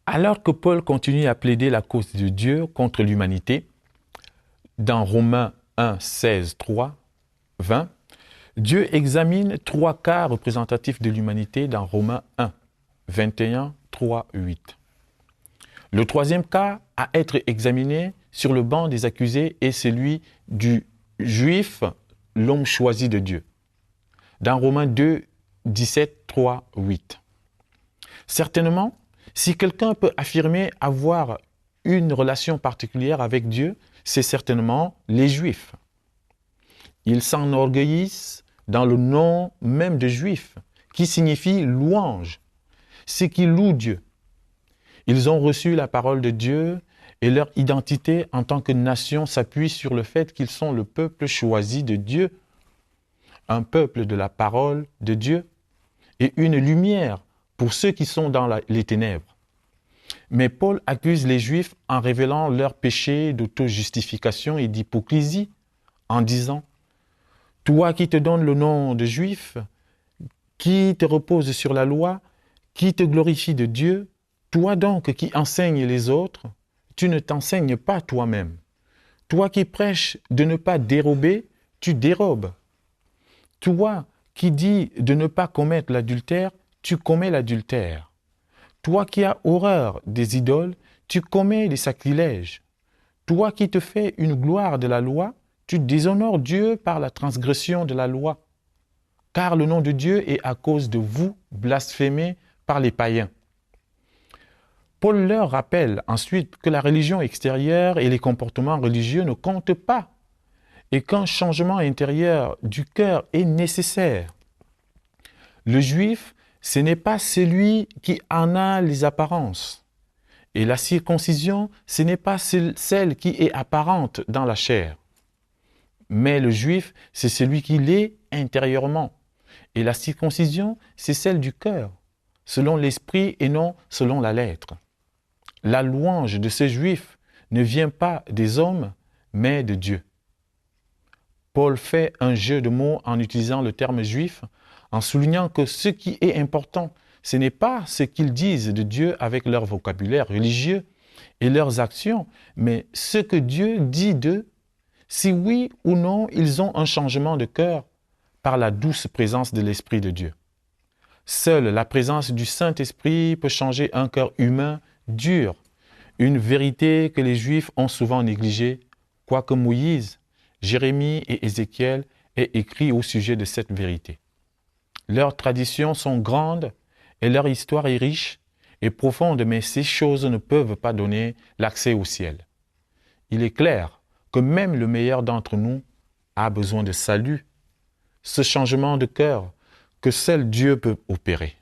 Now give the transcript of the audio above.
Alors que Paul continue à plaider la cause de Dieu contre l'humanité, dans Romains 1, 16, 3, 20, Dieu examine trois cas représentatifs de l'humanité dans Romains 1, 21, 3, 8. Le troisième cas à être examiné sur le banc des accusés est celui du juif, l'homme choisi de Dieu. Dans Romains 2, 17, 3, 8. Certainement, si quelqu'un peut affirmer avoir une relation particulière avec Dieu, c'est certainement les Juifs. Ils s'enorgueillissent dans le nom même de Juifs, qui signifie louange, c'est qui louent Dieu. Ils ont reçu la parole de Dieu et leur identité en tant que nation s'appuie sur le fait qu'ils sont le peuple choisi de Dieu, un peuple de la parole de Dieu et une lumière pour ceux qui sont dans les ténèbres. Mais Paul accuse les Juifs en révélant leur péché d'auto-justification et d'hypocrisie, en disant « Toi qui te donnes le nom de Juif, qui te repose sur la loi, qui te glorifie de Dieu, toi donc qui enseignes les autres, tu ne t'enseignes pas toi-même. Toi qui prêches de ne pas dérober, tu dérobes. Toi qui dis de ne pas commettre l'adultère, tu commets l'adultère. Toi qui as horreur des idoles, tu commets des sacrilèges. Toi qui te fais une gloire de la loi, tu déshonores Dieu par la transgression de la loi. Car le nom de Dieu est à cause de vous blasphémé par les païens. » Paul leur rappelle ensuite que la religion extérieure et les comportements religieux ne comptent pas et qu'un changement intérieur du cœur est nécessaire. Le juif, ce n'est pas celui qui en a les apparences. Et la circoncision, ce n'est pas celle qui est apparente dans la chair. Mais le juif, c'est celui qui l'est intérieurement. Et la circoncision, c'est celle du cœur, selon l'esprit et non selon la lettre. La louange de ces juifs ne vient pas des hommes, mais de Dieu. Paul fait un jeu de mots en utilisant le terme juif, en soulignant que ce qui est important, ce n'est pas ce qu'ils disent de Dieu avec leur vocabulaire religieux et leurs actions, mais ce que Dieu dit d'eux, si oui ou non ils ont un changement de cœur par la douce présence de l'Esprit de Dieu. Seule la présence du Saint-Esprit peut changer un cœur humain dur, une vérité que les Juifs ont souvent négligée, quoique Moïse, Jérémie et Ézéchiel aient écrit au sujet de cette vérité. Leurs traditions sont grandes et leur histoire est riche et profonde, mais ces choses ne peuvent pas donner l'accès au ciel. Il est clair que même le meilleur d'entre nous a besoin de salut, ce changement de cœur que seul Dieu peut opérer.